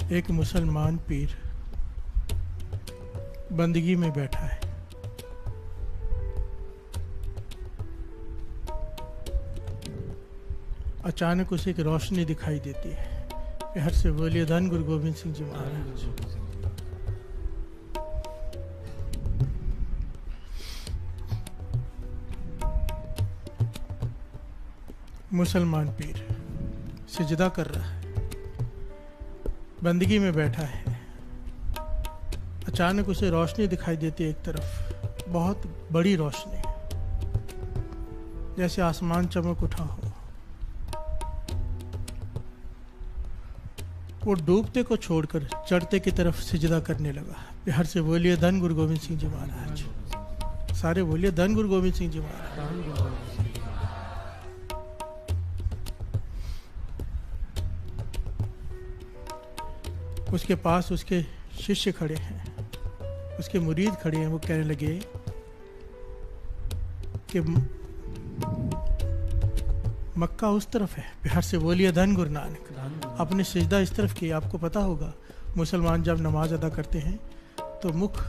एक मुसलमान पीर बंदगी में बैठा है। अचानक उसे एक रोशनी दिखाई देती है। बिहार से बोलिए धन गुरु गोविंद सिंह जी महाराज। मुसलमान पीर सिजदा कर रहा है, बंदगी में बैठा है। अचानक उसे रोशनी दिखाई देती है, एक तरफ बहुत बड़ी रोशनी, जैसे आसमान चमक उठा हो। वो डूबते को छोड़कर चढ़ते की तरफ सिजदा करने लगा। बिहार से बोलिए धन गुरु गोविंद सिंह जी महाराज। सारे बोलिए धन गुरु गोविंद सिंह जी महाराज। उसके पास उसके शिष्य खड़े हैं, उसके मुरीद खड़े हैं। वो कहने लगे कि मक्का उस तरफ है। बिहार से बोलिए धन गुरु नानक। अपने सिजदा इस तरफ किए। आपको पता होगा मुसलमान जब नमाज अदा करते हैं तो मुख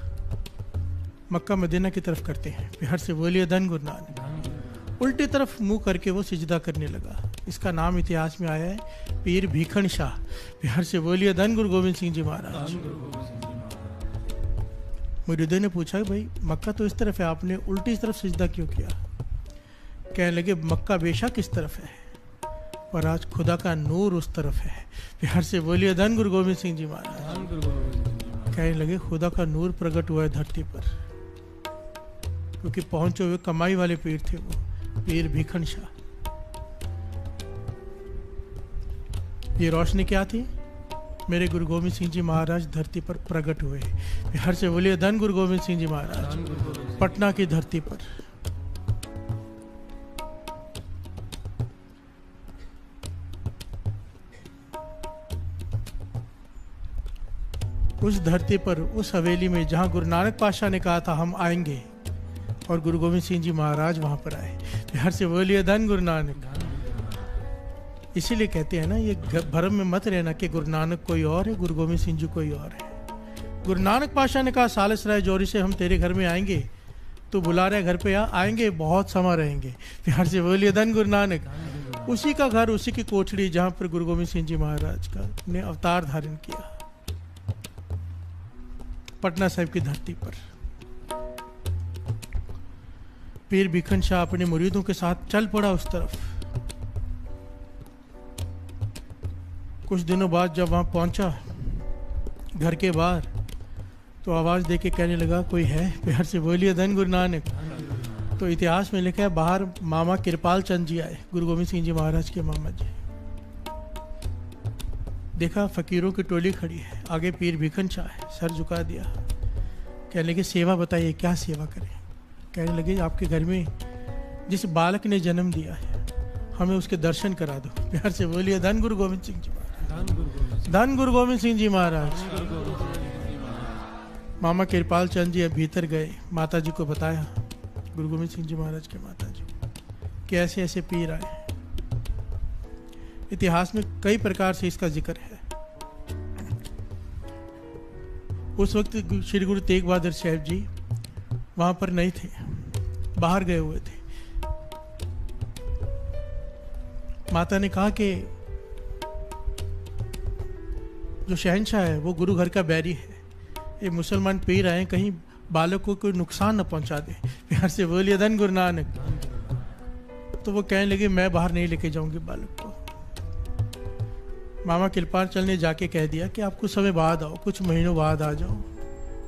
मक्का मदीना की तरफ करते हैं। बिहार से बोलिए धन गुरु नानक। उल्टी तरफ मुंह करके वो सिजदा करने लगा। इसका नाम इतिहास में आया है पीर भीखन शाह। बिहार से बोलिए धन गुरु गोविंद सिंह जी महाराज। मुरीदों ने पूछा भाई मक्का तो इस तरफ है, आपने उल्टी इस तरफ सिजदा क्यों किया? कहने लगे मक्का बेशक इस तरफ है, पर आज खुदा का नूर उस तरफ है। बिहार से बोलिए धन गुरु गोविंद सिंह जी महाराज। कहने लगे खुदा का नूर प्रकट हुआ है धरती पर, क्योंकि पहुंचे हुए कमाई वाले पीर थे वो पीर भीखन शाह। ये रोशनी क्या थी? मेरे गुरु गोविंद सिंह जी महाराज धरती पर प्रकट हुए। बिहार से बोलिए धन गुरु गोविंद सिंह जी महाराज। पटना की धरती पर उस धरती पर उस हवेली में जहां गुरु नानक पातशाह ने कहा था हम आएंगे, और गुरु गोविंद सिंह जी महाराज वहां पर आए। बिहार से बोलिए धन गुरु नानक। इसीलिए कहते हैं ना, ये भरम में मत रहना कि गुरु नानक कोई और है, गुरु गोविंद सिंह जी कोई और है। गुरु नानक पातशाह ने कहा सालिस राय जौहरी से हम तेरे घर में आएंगे, तो बुला रहे घर पे आएंगे, बहुत समय रहेंगे। बिहार से बोलिए धन गुरु नानक। उसी का घर, उसी की कोठड़ी जहां पर गुरु गोविंद सिंह जी महाराज का ने अवतार धारण किया, पटना साहिब की धरती पर। पीर भीखन शाह अपने मुरीदों के साथ चल पड़ा उस तरफ। कुछ दिनों बाद जब वहां पहुंचा घर के बाहर, तो आवाज देके कहने लगा कोई है? बिहार से बोलिए धन गुरु नानक। तो इतिहास में लिखा है बाहर मामा कृपाल चंद जी आए, गुरु गोविंद सिंह जी महाराज के मामा जी। देखा फकीरों की टोली खड़ी है, आगे पीर भीखन शाह है, सर झुका दिया। कहने लगे सेवा बताइए, क्या सेवा करें? कहने लगे आपके घर में जिस बालक ने जन्म दिया है हमें उसके दर्शन करा दो। प्यार से बोलिए धन गुरु गोविंद सिंह जी महाराज। धन गुरु गोविंद सिंह जी महाराज। मामा कृपाल चंद जी भीतर गए, माता जी को बताया, गुरु गोविंद सिंह जी महाराज के माता जी, कि ऐसे ऐसे पीर आए। इतिहास में कई प्रकार से इसका जिक्र है। उस वक्त श्री गुरु तेग बहादुर साहब जी वहां पर नहीं थे, बाहर गए हुए थे। माता ने कहा कि जो शहंशाह है वो गुरु घर का बैरी है, ये मुसलमान पीर आए, कहीं बालकों को नुकसान न पहुंचा दे। प्यार से बोलिए धन गुरु नानक। तो वो कहने लगे मैं बाहर नहीं लेके जाऊंगी बालक को। मामा कृपाल चंद ने जाके कह दिया कि आप कुछ समय बाद आओ, कुछ महीनों बाद आ जाओ।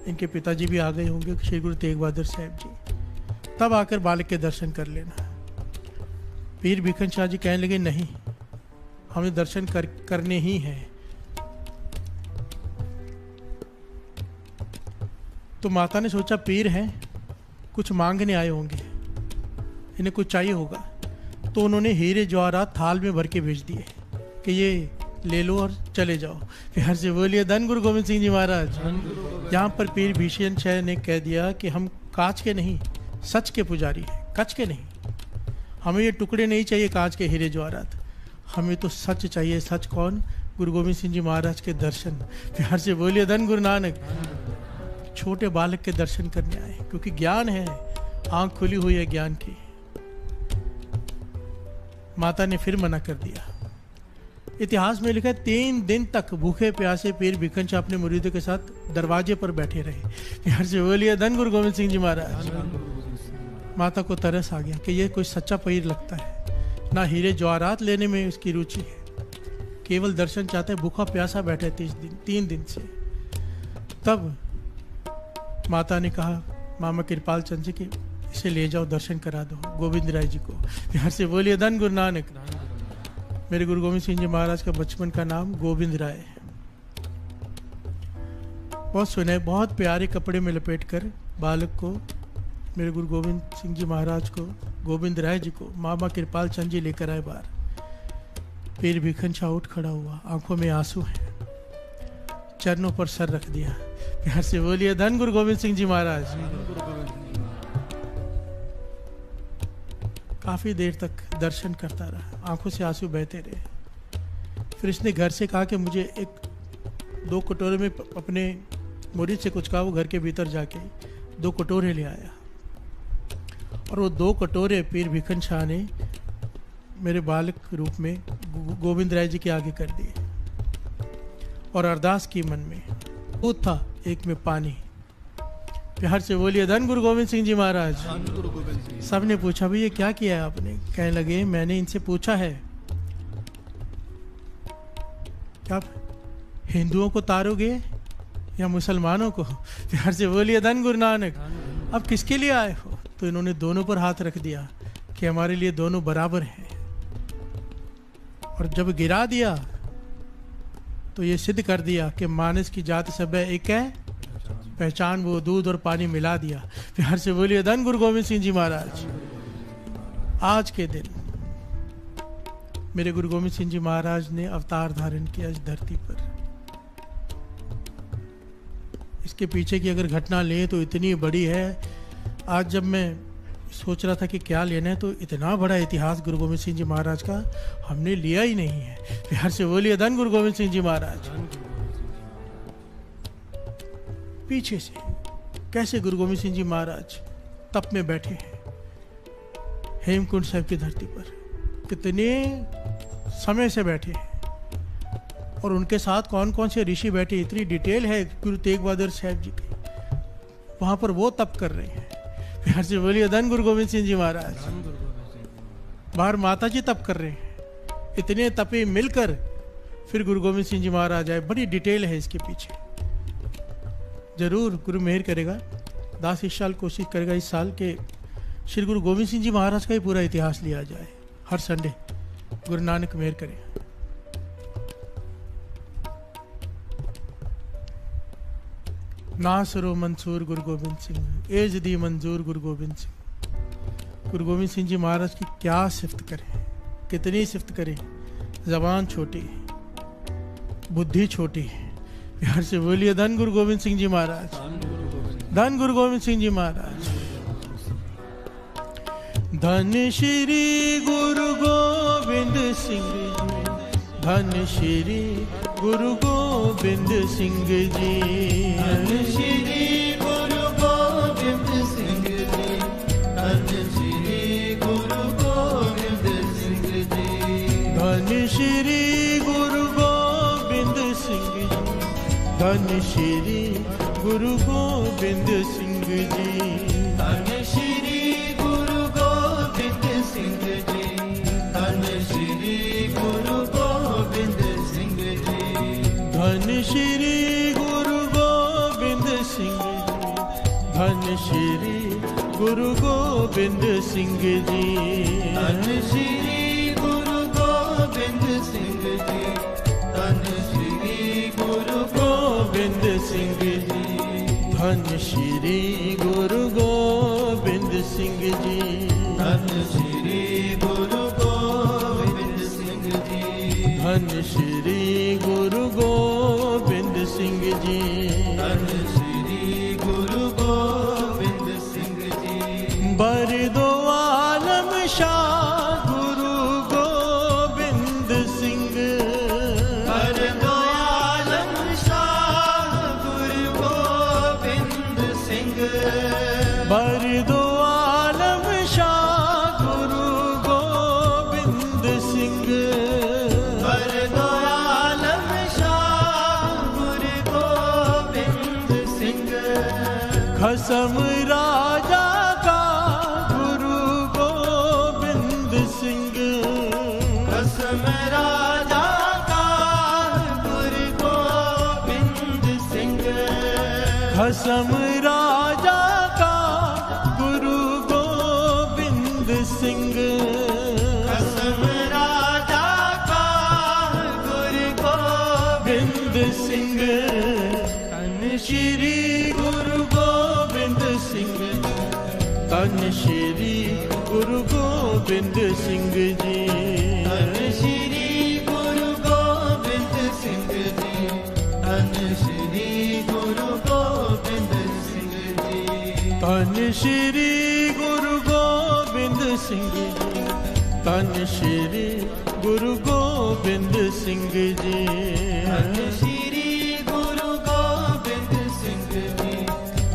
इनके पिताजी भी आ गए होंगे, श्री गुरु तेग बहादुर साहब जी, तब आकर बालक के दर्शन कर लेना। पीर भीखन शाह जी कहने लगे नहीं, हमें दर्शन करने ही हैं। तो माता ने सोचा पीर हैं, कुछ मांगने आए होंगे, इन्हें कुछ चाहिए होगा। तो उन्होंने हीरे जवाहरात थाल में भर के भेज दिए कि ये ले लो और चले जाओ। प्यार से बोलिए धन गुरु गोविंद सिंह जी महाराज। यहाँ पर पीर भीषण शाह ने कह दिया कि हम कांच के नहीं, सच के पुजारी हैं, कच के नहीं। हमें ये टुकड़े नहीं चाहिए कांच के हीरे जवाहरात, हमें तो सच चाहिए। सच कौन? गुरु गोविंद सिंह जी महाराज के दर्शन, प्यार से बोलिए धन गुरु नानक। छोटे बालक के दर्शन करने आए, क्योंकि ज्ञान है, आंख खुली हुई है ज्ञान की। माता ने फिर मना कर दिया। इतिहास में लिखा है 3 दिन तक भूखे प्यासे पीर भिखन शाह अपने मुरीदों के साथ दरवाजे पर बैठे रहे। प्यार से बोलिए धन गुरु गोविंद सिंह जी महाराज। माता को तरस आ गया कि ये कोई सच्चा पीर लगता है, ना हीरे जवाहरात लेने में उसकी रुचि है, केवल दर्शन चाहते हैं। भूखा प्यासा बैठे 3 दिन से। तब माता ने कहा मामा कृपाल चंद जी की इसे ले जाओ, दर्शन करा दो गोविंद राय जी को। प्यार से बोलिए धन गुरु नानक। मेरे गुरु गोविंद सिंह जी महाराज का बचपन का नाम गोविंद राय। बहुत सुने, बहुत प्यारे कपड़े में लपेट कर बालक को, मेरे गुरु गोविंद सिंह जी महाराज को, गोविंद राय जी को मामा कृपाल चंद जी लेकर आए बाहर। पीर भिखन शाह उठ खड़ा हुआ, आंखों में आंसू हैं, चरणों पर सर रख दिया। प्यार से बोलिए धन गुरु गोविंद सिंह जी महाराज। काफी देर तक दर्शन करता रहा, आंखों से आंसू बहते रहे। फिर इसने घर से कहा कि मुझे 2 कटोरे में अपने मुरीद से कुछ कहा, वो घर के भीतर जाके 2 कटोरे ले आया। और वो 2 कटोरे पीर भिखन शाह ने मेरे बालक रूप में गोविंद राय जी के आगे कर दिए और अरदास की मन में। वो था एक में पानी। प्यार से बोलिए धन गुरु गोविंद सिंह जी महाराज। सब ने पूछा भाई ये क्या किया है आपने? कहने लगे मैंने इनसे पूछा है क्या हिंदुओं को तारोगे या मुसलमानों को? प्यार से बोलिए धन गुरु नानक। अब किसके लिए आए हो? तो इन्होंने दोनों पर हाथ रख दिया कि हमारे लिए दोनों बराबर हैं। और जब गिरा दिया तो ये सिद्ध कर दिया कि मानस की जात सब एक है, पहचान वो दूध और पानी मिला दिया। प्यार से बोलिए धन गुरु गोविंद सिंह जी महाराज। आज के दिन मेरे गुरु गोविंद सिंह जी महाराज ने अवतार धारण किया इस धरती पर। इसके पीछे की अगर घटना ले तो इतनी बड़ी है। आज जब मैं सोच रहा था कि क्या लेना है, तो इतना बड़ा इतिहास गुरु गोविंद सिंह जी महाराज का हमने लिया ही नहीं है। प्यार से बोलिए धन गुरु गोविंद सिंह जी महाराज। पीछे से कैसे गुरु गोविंद सिंह जी महाराज तप में बैठे हैं हेमकुंड साहिब की धरती पर, कितने समय से बैठे हैं, और उनके साथ कौन कौन से ऋषि बैठे, इतनी डिटेल है गुरु तेग बहादुर साहब जी की। वहां पर वो तप कर रहे हैं। प्यार से बोलिए धन गुरु गोविंद सिंह जी महाराज। बाहर माता जी तप कर रहे हैं। इतने तपे मिलकर फिर गुरु गोविंद सिंह जी महाराज आए। बड़ी डिटेल है इसके पीछे। जरूर गुरु मेहर करेगा, दास इस साल कोशिश करेगा इस साल के श्री गुरु गोविंद सिंह जी महाराज का ही पूरा इतिहास लिया जाए हर संडे। गुरु नानक मेहर करे। नासरो मंसूर गुरु गोविंद सिंह, एज दी मंजूर गुरु गोविंद सिंह। गुरु गोविंद सिंह जी महाराज की क्या सिफत करें, कितनी सिफत करें। जबान छोटी, बुद्धि छोटी। प्यार से बोलिए धन गुरु गोविंद सिंह जी महाराज। धन गुरु गोविंद सिंह जी महाराज। धन श्री गुरु गोविंद सिंह जी, धन श्री गुरु गोविंद सिंह जी, धन श्री गुरु गोविंद सिंह जी, धन श्री गुरु गोविंद सिंह जी, धन श्री गुरु गोविंद सिंह जी, धन श्री गुरु गोविंद सिंह जी, धन श्री गुरु गोविंद सिंह जी, धन श्री गुरु गोविंद सिंह जी, धन श्री गुरु गोविंद सिंह जी, धन श्री गुरु गोविंद सिंह जी, धन श्री गुरु गोविंद सिंह जी, धन श्री गुरु गोविंद सिंह जी, धन श्री गुरु गोविंद सिंह जी, धन श्री गुरु गोविंद सिंह जी, धन श्री गुरु गोविंद सिंह जी, धन श्री गुरु गोविंद सिंह जी, बर दो आलम शाह गुरु गोविंद सिंह, बर खसम राजा का गुरु गोविंद सिंह, खसम राजा का गुरु गोविंद सिंह, खसम राजा का गुरु गोविंद सिंह, खसम राजा का गुरु गोविंद सिंह। धन श्री गुरु गोविंद सिंह, धन श्री गुरु गोविंद सिंह जी, धन श्री गुरु गोविंद सिंह जी, धन श्री गुरु गोविंद सिंह जी, धन श्री गुरु गोविंद सिंह जी, धन श्री गुरु गोविंद सिंह जी, धन श्री गुरु गोविंद सिंह जी,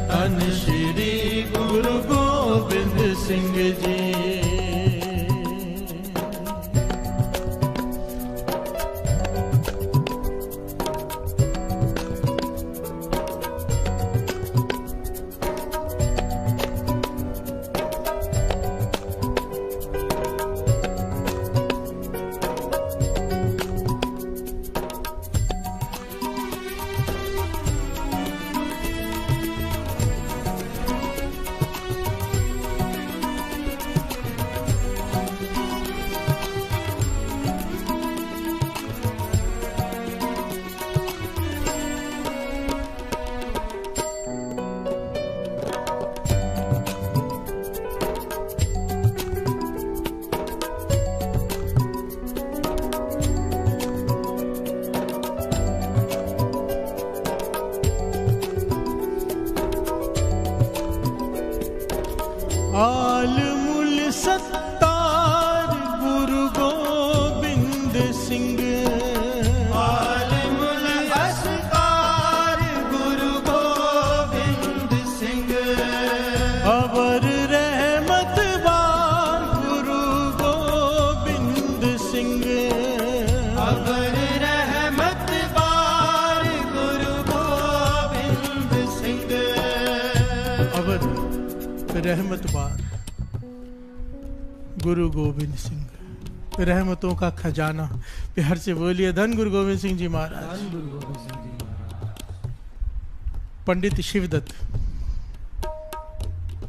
धन श्री गुरु गोविंद सिंह जी। आलमुल सत्तार गुरु गोविंद सिंह, आलमुल असकार गुरु गोविंद सिंह, अवर रहमत बार गुरु गोविंद सिंह, अबर रहमत बार गुरु गोविंद सिंह, अवर रहमत बार गुरु गोविंद सिंह, रहमतों का खजाना। प्यार से बोलिए धन गुरु गोविंद सिंह जी महाराज। गुरु गोविंद सिंह जी महाराज। पंडित शिवदत्त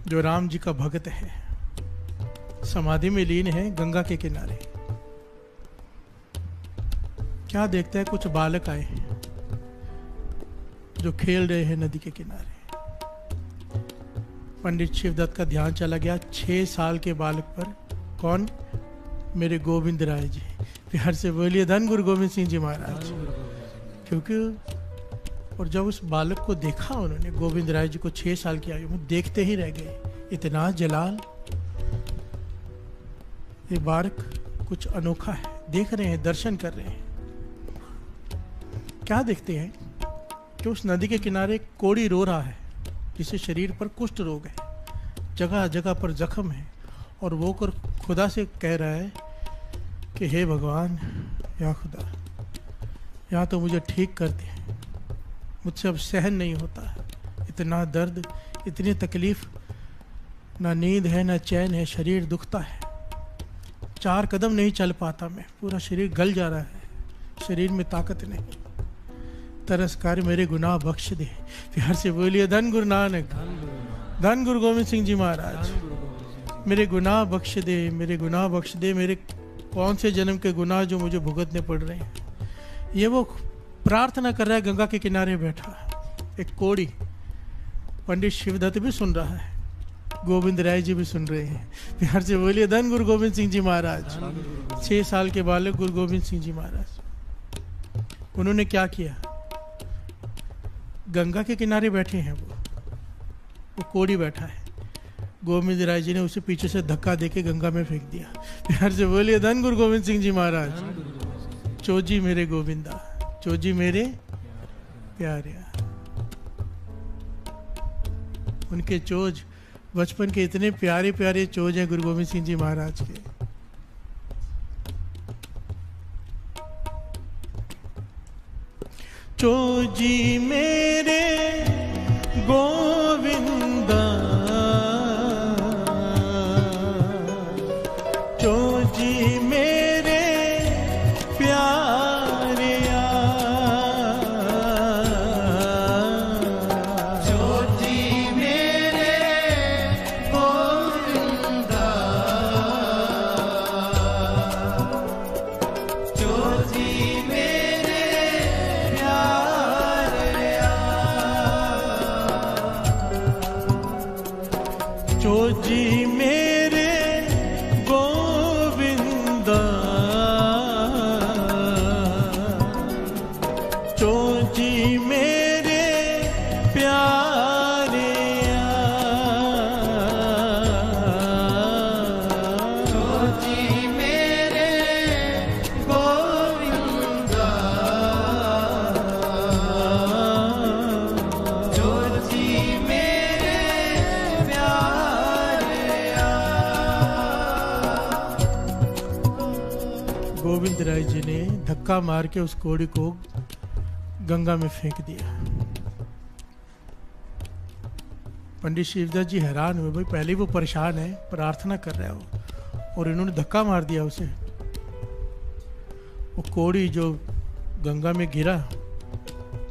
जो राम जी का भक्त है, समाधि में लीन है गंगा के किनारे। क्या देखता है, कुछ बालक आए जो खेल रहे हैं नदी के किनारे। पंडित शिवदत्त का ध्यान चला गया 6 साल के बालक पर। कौन? मेरे गोविंद राय जी। प्यार से बोलिए धन गुरु गोविंद सिंह जी महाराज। क्योंकि और जब उस बालक को देखा उन्होंने, गोविंद राय जी को 6 साल की आयु में, देखते ही रह गए। इतना जलाल, ये बालक कुछ अनोखा है। देख रहे हैं, दर्शन कर रहे हैं। क्या देखते हैं कि उस नदी के किनारे एक कोढ़ी रो रहा है, जिसे शरीर पर कुष्ठ रोग है, जगह जगह पर जख्म है, और वो कर खुदा से कह रहा है कि हे भगवान, या खुदा, यहाँ तो मुझे ठीक कर दे, मुझसे अब सहन नहीं होता है। इतना दर्द, इतनी तकलीफ, ना नींद है ना चैन है, शरीर दुखता है। 4 कदम नहीं चल पाता मैं, पूरा शरीर गल जा रहा है, शरीर में ताकत नहीं। तरसकार मेरे गुनाह बख्श दे। प्यार से बोलिए धन गुरु नानक, धन गुरु गोविंद सिंह जी महाराज। मेरे गुनाह बख्श दे, मेरे गुनाह बख्श दे, मेरे कौन से जन्म के गुनाह जो मुझे भुगतने पड़ रहे हैं। ये वो प्रार्थना कर रहा है गंगा के किनारे बैठा एक कोढ़ी। पंडित शिवदत्त भी सुन रहा है, गोविंद राय जी भी सुन रहे हैं। प्यार से बोलिए धन गुरु गोविंद सिंह जी महाराज। 6 साल के बालक गुरु गोविंद सिंह जी महाराज, उन्होंने क्या किया? गंगा के किनारे बैठे हैं, वो कोढ़ी बैठा है। गोविंद राय जी ने उसे पीछे से धक्का देके गंगा में फेंक दिया। प्यार से बोलिए धन गुरु गोविंद सिंह जी महाराज। चोजी मेरे गोविंदा, चोजी मेरे प्यारे। उनके चोज बचपन के इतने प्यारे प्यारे चोज हैं गुरु गोविंद सिंह जी महाराज के। चोजी मेरे गोविंद जी मेरे गोविंदा, जो जी मेरे प्यारे, जो जी मेरे गोविंदा, जो जी मेरे प्यारे। गोविंद राय जी ने धक्का मार के उस घोड़ी को गंगा में फेंक दिया। पंडित शिवदास जी हैरान हुए, भाई पहले वो परेशान है, प्रार्थना कर रहा है वो, और इन्होंने धक्का मार दिया उसे। वो कोड़ी जो गंगा में गिरा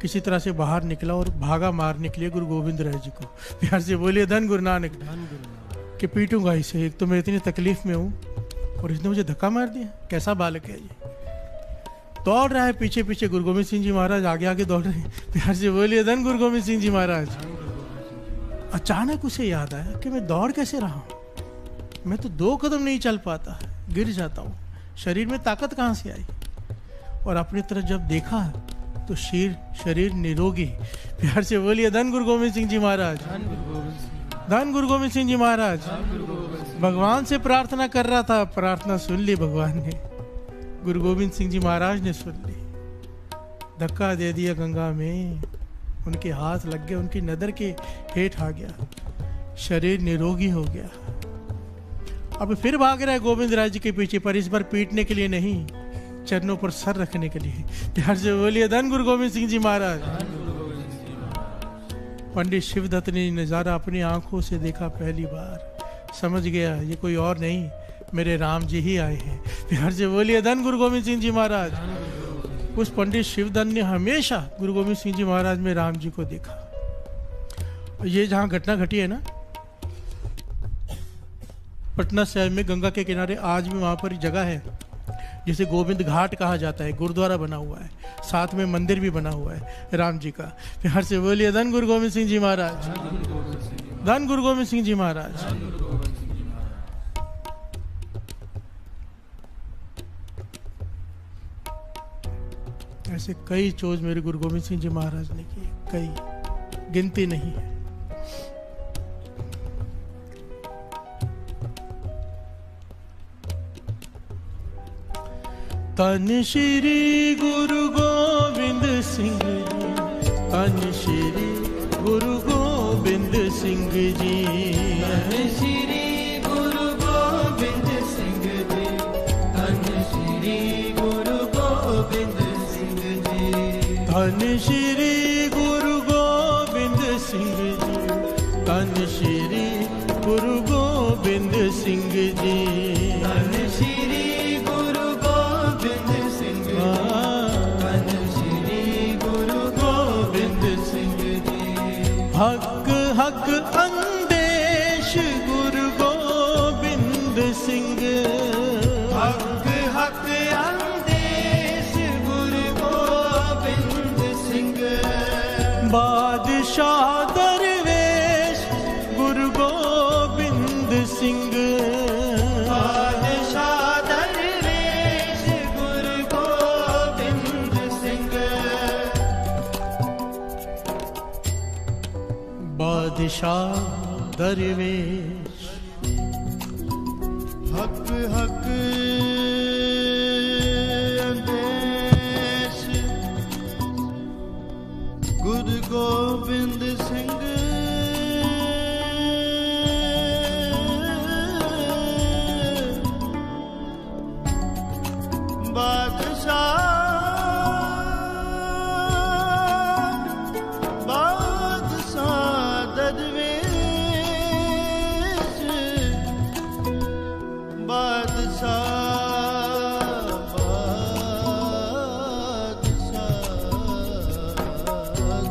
किसी तरह से बाहर निकला और भागा मारने के लिए गुरु गोविंद राय जी को। प्यार से बोलिए धन गुरु नानक, कि पीटूंगा इसे, एक तो मैं इतनी तकलीफ में हूँ और इसने मुझे धक्का मार दिया। कैसा बालक है ये। दौड़ रहा है पीछे पीछे, गुरु गोविंद सिंह जी महाराज आगे आगे दौड़ रहे हैं। प्यार से बोलिए धन गुरु गोविंद सिंह जी महाराज। अचानक उसे याद आया कि मैं दौड़ कैसे रहा हूँ, मैं तो 2 कदम नहीं चल पाता, गिर जाता हूँ, शरीर में ताकत कहाँ से आई। और अपनी तरफ जब देखा तो शरीर निरोगी। प्यार से बोलिए धन गुरु गोविंद सिंह जी महाराज, धन गुरु गोविंद सिंह जी महाराज। भगवान से प्रार्थना कर रहा था, प्रार्थना सुन ली भगवान ने, गुरु गोविंद सिंह जी महाराज ने सुन ली। धक्का दे दिया गंगा में, उनके हाथ लग गए, उनकी नदर के हेठ आ गया, शरीर निरोगी हो गया। अब फिर भाग रहा है गोविंद राय जी के पीछे, पर इस बार पीटने के लिए नहीं, चरणों पर सर रखने के लिए। प्यार से बोलिए धन गुरु गोविंद सिंह जी महाराज। पंडित शिवदत्त ने नजारा अपनी आंखों से देखा पहली बार, समझ गया ये कोई और नहीं, मेरे राम जी ही आए हैं। प्यार से बोलिए धन गुरु गोविंद सिंह जी महाराज। उस पंडित शिवदत्त ने हमेशा गुरु गोविंद सिंह जी महाराज में राम जी को देखा। ये जहाँ घटना घटी है ना, पटना शहर में गंगा के किनारे, आज भी वहाँ पर जगह है जिसे गोविंद घाट कहा जाता है, गुरुद्वारा बना हुआ है, साथ में मंदिर भी बना हुआ है राम जी का। प्यार से बोलिए धन गुरु गोविंद सिंह जी महाराज, धन गुरु गोविंद सिंह जी महाराज। ऐसे कई चोज मेरे गुरु गोविंद सिंह जी महाराज ने की, कई, गिनती नहीं है। तन श्री गुरु गोविंद सिंह जी, तन श्री गुरु गोविंद सिंह जी, तन श्री गुरु गोविंद सिंह जी, तन श्री गुरु गोविंद सिंह जी, धन श्री गुरु गोविंद सिंह जी, धन श्री गुरु गोविंद सिंह जी, तन श्री गुरु गोविंद सिंह जी, तन श्री गुरु गोविंद सिंह जी। हक हक अंदेश गुरु गोविंद सिंह, हक हक अंदेश गुरु गोविंद सिंह, बादशाह दरवेश गुरु गोविंद सिंह, बादशाह दरवेश गुरु गोविंद सिंह, बादशाह दरवेश। हक हक अंदेश गुरु गोविंद सिंह, बादशाह दरवेश, बादशाह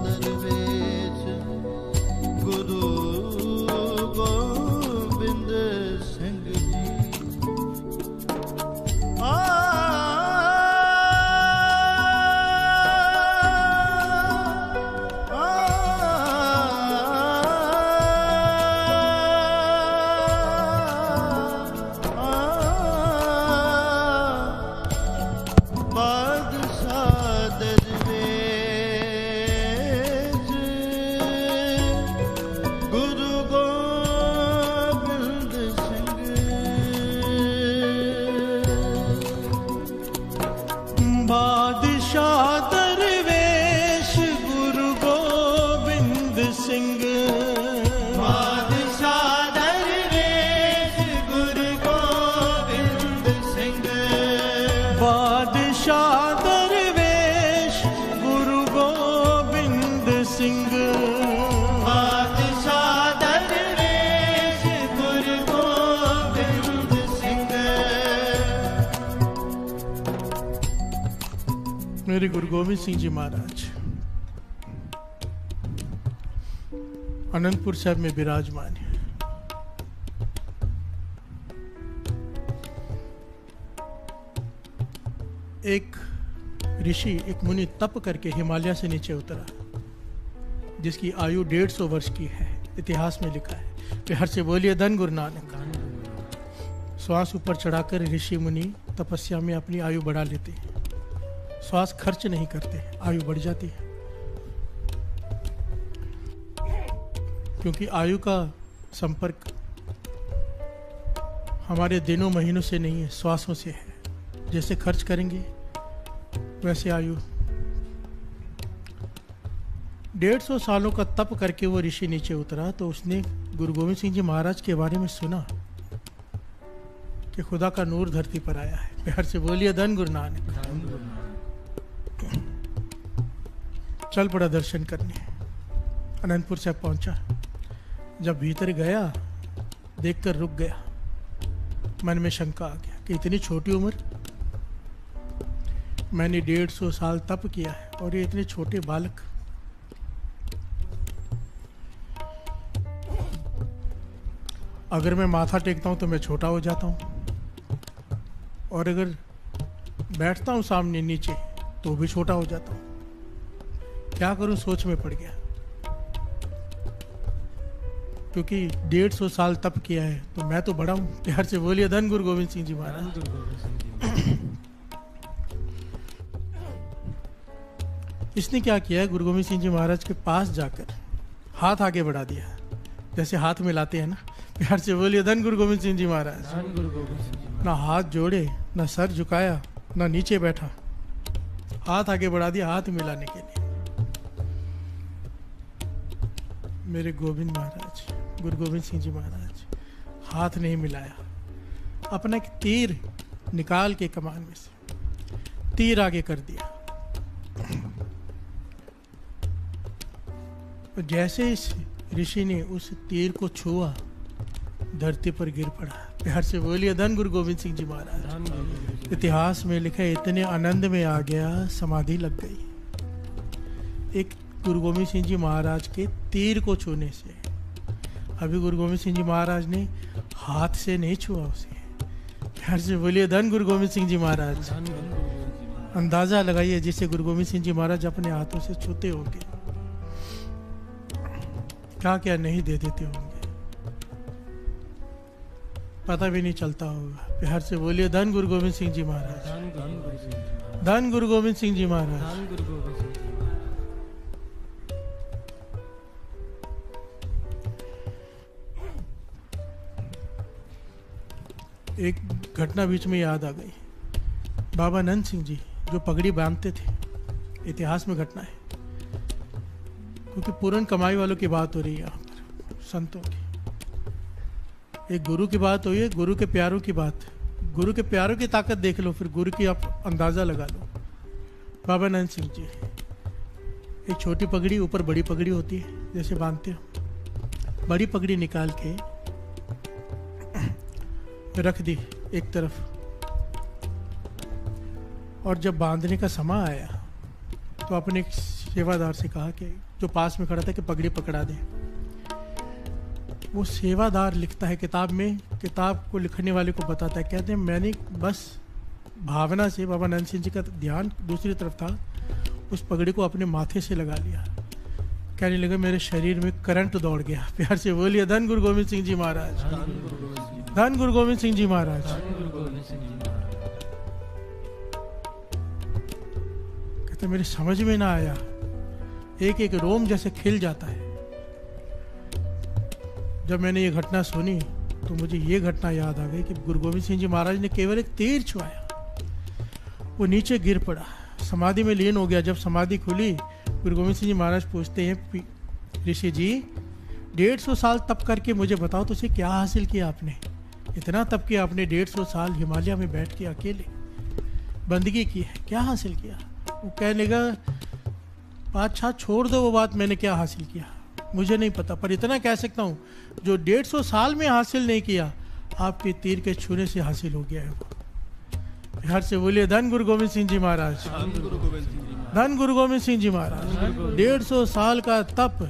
दरवेश। सिंह बादशाह दरवेश गुरु गोबिंद सिंह। मेरे गुरु गोविंद सिंह जी महाराज अनंतपुर साहब में विराजमान है। एक ऋषि, एक मुनि तप करके हिमालय से नीचे उतरा, जिसकी आयु 150 वर्ष की है, इतिहास में लिखा है। बिहार से बोलिए धन गुरु नानक। श्वास ऊपर चढ़ाकर ऋषि मुनि तपस्या में अपनी आयु बढ़ा लेते हैं। श्वास खर्च नहीं करते, आयु बढ़ जाती है। क्योंकि आयु का संपर्क हमारे दिनों महीनों से नहीं है, श्वासों से है। जैसे खर्च करेंगे वैसे आयु। 150 सालों का तप करके वो ऋषि नीचे उतरा तो उसने गुरु गोविंद सिंह जी महाराज के बारे में सुना कि खुदा का नूर धरती पर आया है। प्यार से बोलिए धन गुरु नानक। चल पड़ा दर्शन करने। अनंतपुर साहब पहुंचा। जब भीतर गया देखकर रुक गया। मन में शंका आ गया कि इतनी छोटी उम्र, मैंने 150 साल तप किया है और ये इतने छोटे बालक। अगर मैं माथा टेकता हूं तो मैं छोटा हो जाता हूं, और अगर बैठता हूं सामने नीचे तो भी छोटा हो जाता हूं। क्या करूं, सोच में पड़ गया। क्योंकि 150 साल तप किया है तो मैं तो बड़ा हूं। प्यार से बोलिए धन गुरु गोविंद सिंह जी महाराज। इसने क्या किया है, गुरु गोविंद सिंह जी महाराज के पास जाकर हाथ आगे बढ़ा दिया, जैसे हाथ मिलाते हैं ना। प्यार से बोलिए धन गुरु गोविंद सिंह जी महाराज। ना हाथ जोड़े, ना सर झुकाया, ना नीचे बैठा, हाथ आगे बढ़ा दिया हाथ मिलाने के लिए। मेरे गोविंद महाराज, गुरु गोविंद सिंह जी महाराज हाथ नहीं मिलाया, अपना एक तीर निकाल के कमान में से तीर आगे कर दिया। और जैसे इस ऋषि ने उस तीर को छुआ, धरती पर गिर पड़ा। प्यार से बोलिए धन गुरु गोविंद सिंह जी महाराज। इतिहास में लिखा है, इतने आनंद में आ गया समाधि लग गई। एक गुरु गोविंद सिंह जी महाराज के तीर को छूने से। अभी गुरु गोविंद सिंह जी महाराज ने हाथ से नहीं छुआ उसे। प्यार से बोलिए धन गुरु गोविंद सिंह जी महाराज। अंदाजा लगाइए जिसे गुरु गोविंद सिंह जी महाराज अपने हाथों से छूते होंगे, क्या क्या नहीं दे देते होंगे, पता भी नहीं चलता होगा। प्यार से बोलिए धन गुरु गोविंद सिंह जी महाराज। धन गुरु गोविंद सिंह जी महाराज। एक घटना बीच में याद आ गई। बाबा नंद सिंह जी जो पगड़ी बांधते थे, इतिहास में घटना है, क्योंकि पूर्ण कमाई वालों की बात हो रही है यहाँ पर, संतों की। एक गुरु की बात हुई है, गुरु के प्यारों की बात। गुरु के प्यारों की ताकत देख लो, फिर गुरु की आप अंदाजा लगा लो। बाबा नंद सिंह जी एक छोटी पगड़ी, ऊपर बड़ी पगड़ी होती है जैसे बांधते हो, बड़ी पगड़ी निकाल के रख दी एक तरफ, और जब बांधने का समय आया तो अपने एक सेवादार से कहा कि जो पास में खड़ा था कि पगड़ी पकड़ा दे। वो सेवादार लिखता है किताब में, किताब को लिखने वाले को बताता है, कहते हैं मैंने बस भावना से, बाबा नंद सिंह जी का ध्यान दूसरी तरफ था, उस पगड़ी को अपने माथे से लगा लिया। कहने लगे मेरे शरीर में करंट दौड़ गया। प्यार से बोलिए धन गुरु गोविंद सिंह जी महाराज। धन गुरु गोविंद सिंह जी महाराज। कहते मेरे समझ में ना आया, एक एक रोम जैसे खिल जाता है। जब मैंने ये घटना सुनी तो मुझे ये घटना याद आ गई कि गुरु गोविंद सिंह जी महाराज ने केवल एक तीर छुआया, वो नीचे गिर पड़ा, समाधि में लीन हो गया। जब समाधि खुली, गुरु गोविंद सिंह जी महाराज पूछते हैं ऋषि जी 150 साल तप करके मुझे बताओ तो उसे क्या हासिल किया आपने? इतना तप किया आपने, 150 साल हिमालय में बैठ के अकेले बंदगी की है, क्या हासिल किया? वो कहने लगा बादशाह छोड़ दो वो बात, मैंने क्या हासिल किया मुझे नहीं पता, पर इतना कह सकता हूँ जो 150 साल में हासिल नहीं किया आपके तीर के छूने से हासिल हो गया है वो। बिहार से बोलिए धन गुरु गोविंद सिंह जी महाराज, धन गुरु गोविंद सिंह जी महाराज। 150 साल का तप,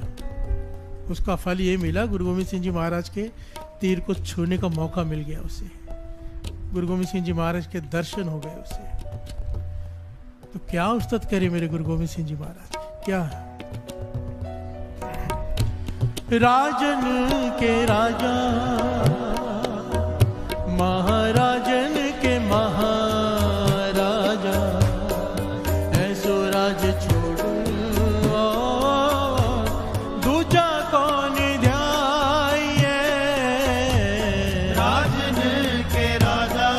उसका फल ये मिला, गुरु गोविंद सिंह जी महाराज के तीर को छूने का मौका मिल गया उसे, गुरु गोविंद सिंह जी महाराज के दर्शन हो गए उसे। तो क्या उस्तत करे मेरे गुरु गोविंद सिंह जी महाराज, क्या राजन के राजा, महाराजन के महाराजा, ऐसो राज छोड़ो दूजा कौन ध्याये। राजन के राजा,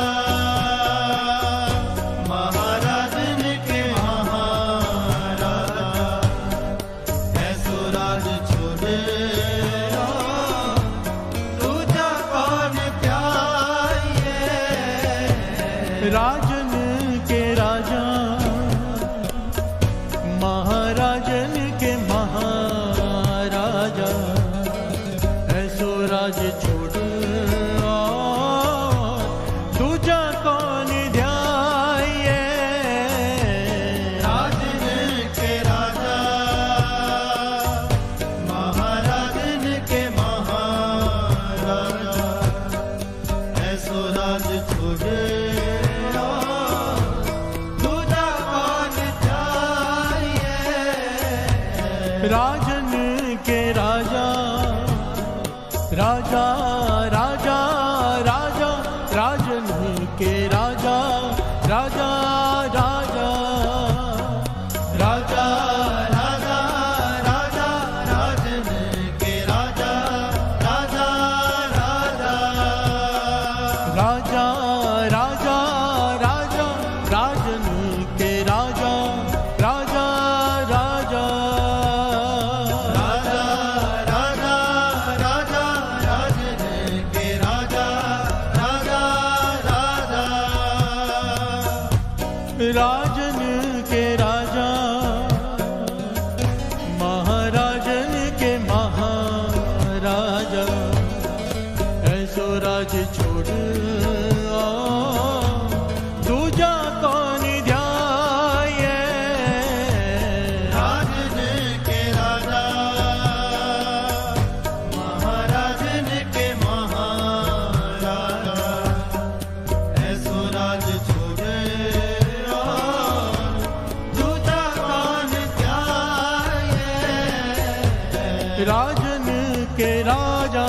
महाराजन के महाराजा, ऐसो राज छोड़े दूजा कौन ध्याये। राजन के राजा, महाराजन के महाराजा, ऐसो राज छोड़ दूजा कौन ध्याये। राजन के राजा, महाराजन के महाराजा, ऐसो राज छोड़े दूजा कौन ध्याये। राजन के राजा, राजा राजा राजा, राजन के राजा, राजा राजा, राजा राजा राजा, राजन के राजा, राजा राजा, राजा राजा राजा, राजन के राजा, राजा राजा, राजा राजा राजा, राजन के राजा, राजा राजा। राजन के राजा, महाराजन के महाराजा, ऐसो राज छोड़ दूजा कौन ध्याये। राजन के राजा, महाराजन के महाराजा, ऐसो राज छोड़े दूजा कौन ध्याये। राजन के राजा,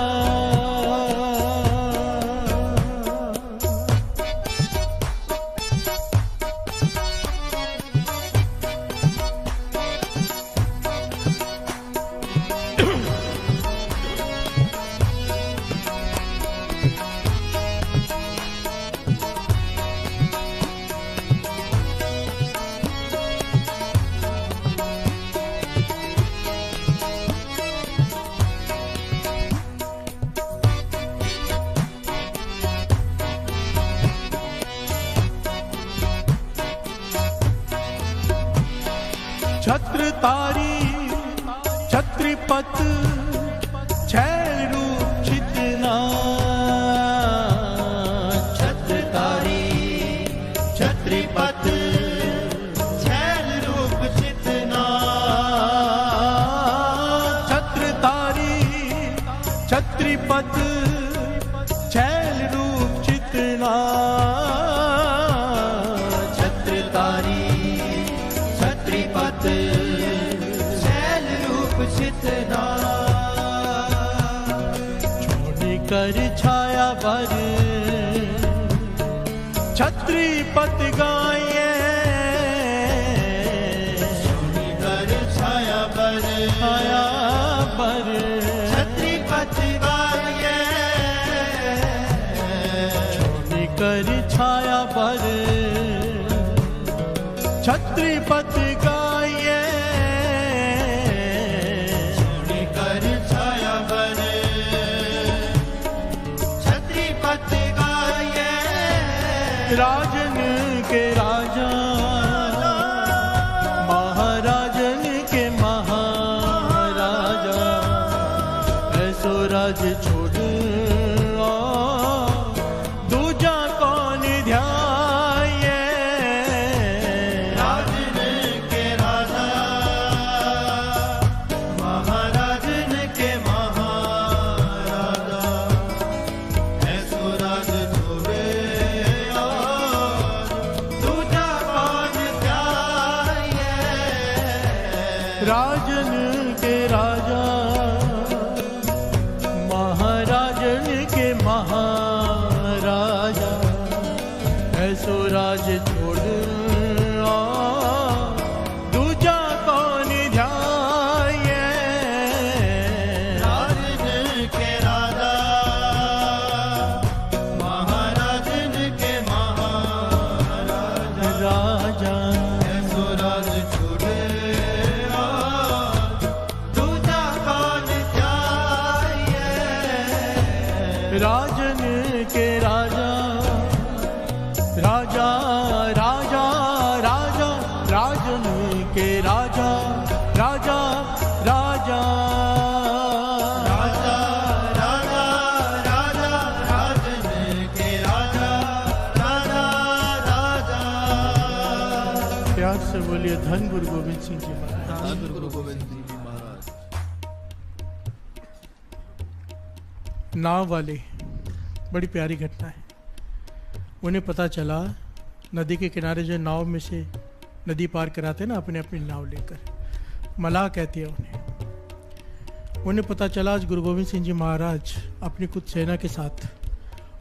छत्रतारी छत्रपत छैल रूप चितना। छत्रतारी छत्रपत छैल रूप चितना। छत्रतारी छत्रपत छैल रूप चितना। छत्रतारी छत्रपत छैल रूप चितना। छोड़ कर छाया बर छत्रपत गाये। कर छाया बर छाया बर छत्रपत गाये। छोड़ कर छाया बर छत्रपत गाये। कर छाया बर छत्रपत गाये। राजन के राजा, महाराजन के राज छोड़ दूजा कौन ध्याये। राजन के राजा महाराजन के महाराजा ऐसो राज छोड़े दूजा कौन ध्याये। राजन के राजा महाराजन के महाराजा ऐसो राज छोड़ दूजा कौन ध्याये। राजन के राजा महाराजन के महाराजा राजा ऐसो राज छोड़े दूजा कौन ध्याये। राजन के राजा राजा राजा राजा राजन के राजा राजा राजा राजा राजा राजा राजन के राजा राजा राजा। प्यार से बोलिए धन गुरु गोविंद सिंह जी महाराज। धन गुरु गोविंद सिंह जी महाराज। नाव वाले बड़ी प्यारी घटना है। उन्हें पता चला नदी के किनारे जो नाव में से नदी पार कराते ना अपने अपनी नाव लेकर, मलाह कहती है उन्हें पता चला आज गुरु गोविंद सिंह जी महाराज अपनी कुछ सेना के साथ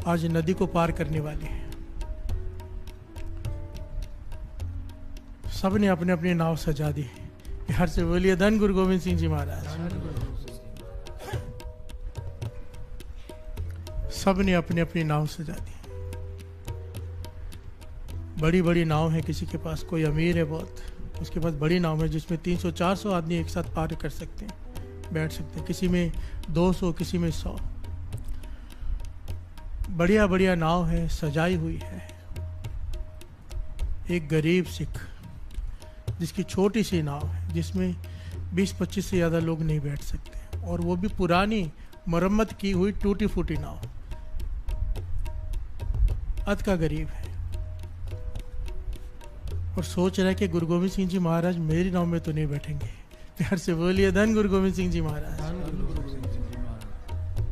आज नदी को पार करने वाले हैं। सब ने अपने अपनी नाव सजा दी। बिहार से बोलिए धन गुरु गोविंद सिंह जी महाराज। सब ने अपनी अपनी नाव सजा दी। बड़ी बड़ी नाव है किसी के पास, कोई अमीर है बहुत, उसके पास बड़ी नाव है जिसमें 300-400 आदमी एक साथ पार कर सकते हैं, बैठ सकते हैं। किसी में 200, किसी में 100। बढ़िया बढ़िया नाव है, सजाई हुई है। एक गरीब सिख जिसकी छोटी सी नाव है, जिसमें 20-25 से ज़्यादा लोग नहीं बैठ सकते, और वो भी पुरानी मरम्मत की हुई टूटी फूटी नाव। अत का गरीब है और सोच रहा है कि गुरु गोविंद सिंह जी महाराज मेरी नाव में तो नहीं बैठेंगे। प्यार से बोलिए धन गुरु गोविंद सिंह जी महाराज।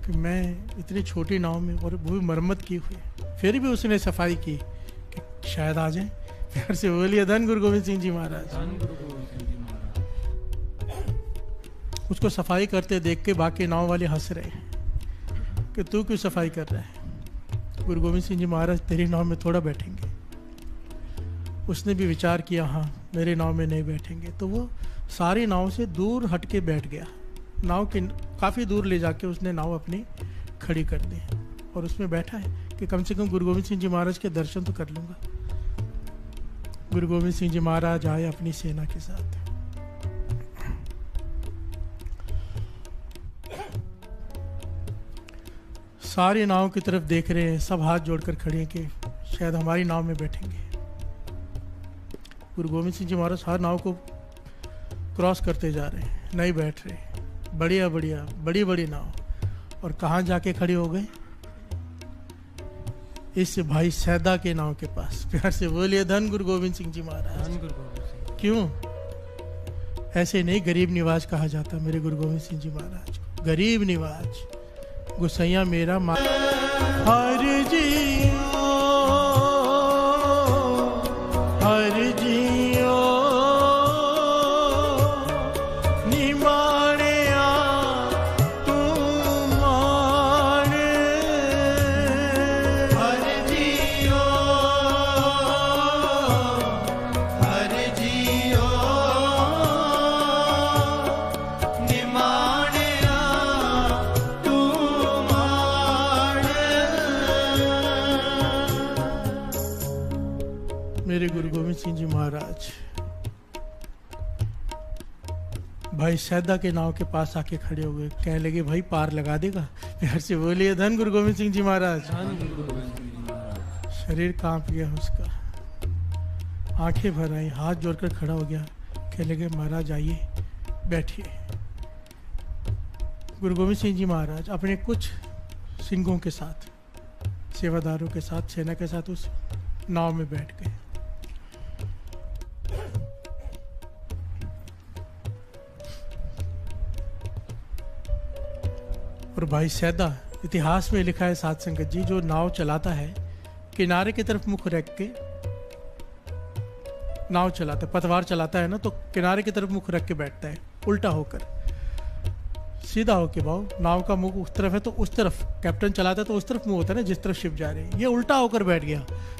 कि मैं इतनी छोटी नाव में, और वो भी मरम्मत की हुई, फिर भी उसने सफाई की कि शायद आ जाए। प्यार से बोलिए धन गुरु गोविंद सिंह जी महाराज। उसको सफाई करते देख के बाकी नाव वाले हंस रहे कि तू क्यों सफाई कर रहा है, गुरु गोविंद सिंह जी महाराज तेरी नाव में थोड़ा बैठेंगे। उसने भी विचार किया, हाँ मेरे नाव में नहीं बैठेंगे, तो वो सारी नाव से दूर हट के बैठ गया। नाव के काफ़ी दूर ले जाके उसने नाव अपनी खड़ी कर दी और उसमें बैठा है कि कम से कम गुरु गोविंद सिंह जी महाराज के दर्शन तो कर लूँगा। गुरु गोविंद सिंह जी महाराज आए अपनी सेना के साथ। सारी नाव की तरफ देख रहे हैं, सब हाथ जोड़कर खड़े हैं कि शायद हमारी नाव में बैठेंगे। गुरु गोविंद सिंह जी महाराज हर नाव को क्रॉस करते जा रहे हैं, नहीं बैठ रहे। बढ़िया बढ़िया बड़ी बड़ी नाव, और कहाँ जाके खड़े हो गए, इस भाई सैदा के नाव के पास। प्यार से बोलिए धन गुरु गोविंद सिंह जी महाराज। क्यों ऐसे नहीं गरीब निवाज कहा जाता मेरे गुरु गोविंद सिंह जी महाराज को, गरीब निवाज। गुसैया मेरा हर जियो हर जियो निमाणिया तू माणे। हर जियो हर जियो निमाणिया तू माण। मेरे गुरु गोविंद सिंह जी महाराज भाई सैदा के नाव के पास आके खड़े हो गए, कहने लगे भाई पार लगा देगा। प्यार से बोलिए धन गुरु गोविंद सिंह जी महाराज। शरीर कांप गया उसका, आंखें भर आई, हाथ जोड़कर खड़ा हो गया, कहने लगे महाराज आइए बैठिए। गुरु गोविंद सिंह जी महाराज अपने कुछ सिंहों के साथ, सेवादारों के साथ, सेना के साथ उस नाव में बैठ गए। और भाई सैदा, इतिहास में लिखा है साध संगत जी, जो नाव चलाता है किनारे की तरफ मुख रख के नाव चलाता है, पतवार चलाता है ना, तो किनारे की तरफ मुख रख के बैठता है, उल्टा होकर, सीधा होके भाव। नाव का मुख उस तरफ है तो उस तरफ कैप्टन चलाता है तो उस तरफ मुंह होता है ना जिस तरफ शिप जा रही है। ये उल्टा होकर बैठ गया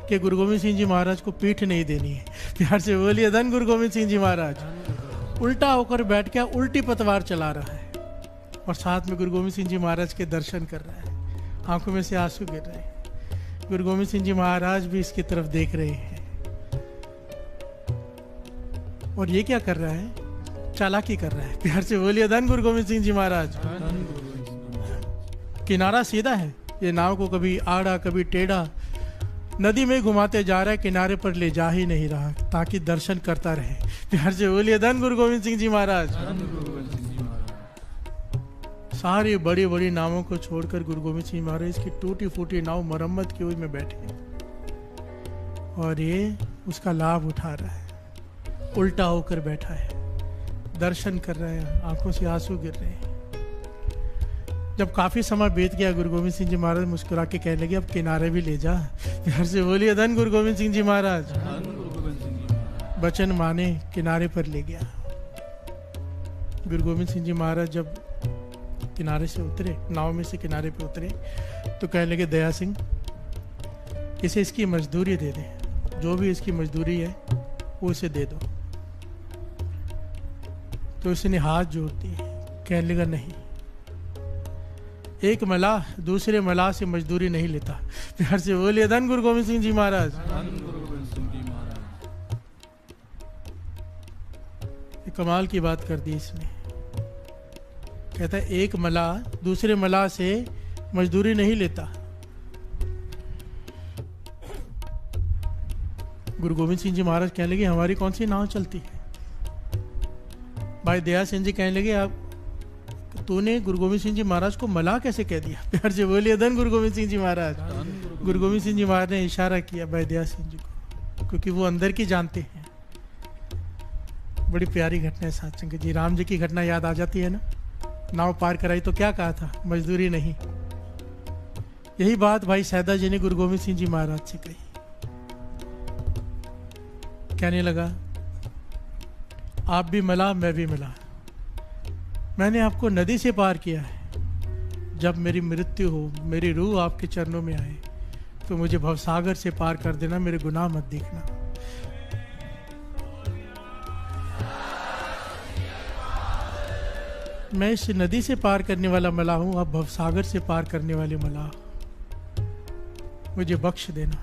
कि गुरु गोविंद सिंह जी महाराज को पीठ नहीं देनी है। प्यार से बोलिए धन गुरु गोविंद सिंह जी महाराज। उल्टा होकर बैठ गया, उल्टी पतवार चला रहा है और साथ में गुरु गोविंद सिंह जी महाराज के दर्शन कर रहा है। आंखों में से आंसू गिर रहे हैं। गुरु गोविंद सिंह जी महाराज भी इसकी तरफ देख रहे हैं। और ये क्या कर रहा है? चालाकी कर रहा है। प्यार से बोलिए धन गुरु गोविंद सिंह जी महाराज। किनारा सीधा है, ये नाव को कभी आड़ा कभी टेढ़ा नदी में घुमाते जा रहा है, किनारे पर ले जा ही नहीं रहा ताकि दर्शन करता रहे। प्यार से बोलिए धन गुरु गोविंद सिंह जी महाराज। सारी बड़ी बड़ी नावों को छोड़कर गुरु गोविंद सिंह महाराज की टूटी फूटी नाव मरम्मत की हुई में बैठे और ये उसका लाभ उठा रहा है। उल्टा होकर बैठा है, दर्शन कर रहे हैं, आंखों से आंसू गिर रहे हैं। जब काफी समय बीत गया, गुरु गोविंद सिंह जी महाराज मुस्कुरा के कहने लगे अब किनारे भी ले जा। घर से बोलिए धन गुरु गोविंद सिंह जी महाराज। वचन माने, किनारे पर ले गया। गुरु गोविंद सिंह जी महाराज जब किनारे से उतरे, नाव में से किनारे पे उतरे, तो कहने लगे दया सिंह इसे इसकी मजदूरी दे दे, जो भी इसकी मजदूरी है वो इसे दे दो। तो उसने हाथ जोड़ दिए, कहने लगा नहीं, एक मलाह दूसरे मलाह से मजदूरी नहीं लेता। प्यार से बोलिए धन गुरु गोविंद सिंह जी महाराज। कमाल की बात कर दी इसने। कहता है एक मलाह दूसरे मलाह से मजदूरी नहीं लेता। गुरु गोविंद सिंह जी महाराज कहने लगे हमारी कौन सी नाव चलती है? भाई दया सिंह जी कहने लगे आप तूने गुरु गोविंद सिंह जी महाराज को मलाह कैसे कह दिया? प्यार से बोलिए धन गुरु गोविंद सिंह जी महाराज। गुरु गोविंद सिंह जी महाराज ने इशारा किया भाई दया सिंह जी को, क्योंकि वो अंदर की जानते हैं। बड़ी प्यारी घटना है साथ संगत जी। राम जी की घटना याद आ जाती है ना, नाव पार कराई तो क्या कहा था? मजदूरी नहीं। यही बात भाई सैदा जी ने गुरु गोविंद सिंह जी महाराज से कही। कहने लगा आप भी मलाह मैं भी मलाह, मैंने आपको नदी से पार किया है। जब मेरी मृत्यु हो, मेरी रूह आपके चरणों में आए तो मुझे भवसागर से पार कर देना, मेरे गुनाह मत देखना। मैं इस नदी से पार करने वाला मलाह हूं, आप भवसागर से पार करने वाले मलाह, मुझे बख्श देना।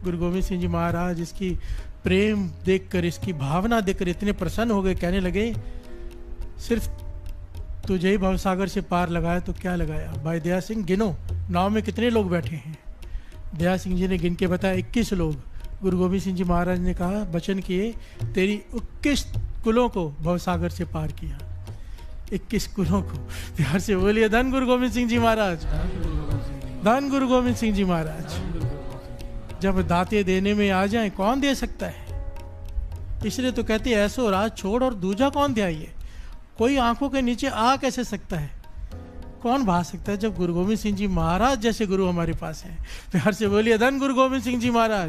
गुरु गोविंद सिंह जी महाराज इसकी प्रेम देखकर, इसकी भावना देखकर इतने प्रसन्न हो गए। कहने लगे सिर्फ तुझे ही भवसागर से पार लगाया तो क्या लगाया? भाई दया सिंह गिनो नाव में कितने लोग बैठे हैं। दया सिंह जी ने गिन के बताया 21 लोग। गुरु गोविंद सिंह जी महाराज ने कहा वचन किए तेरी 21 कुलों को भवसागर से पार किया। 21 कुलों को। प्यार से बोलिए धन गुरु गोविंद सिंह जी महाराज। धन गुरु गोविंद सिंह जी महाराज। जब दाते देने में आ जाए कौन दे सकता है? इसलिए तो कहते हैं ऐसो राज छोड़ और दूजा कौन ध्याइए। कोई आंखों के नीचे आ कैसे सकता है? कौन भा सकता है जब गुरु गोविंद सिंह जी महाराज जैसे गुरु हमारे पास हैं। प्यार से बोलिए धन गुरु गोविंद सिंह जी महाराज।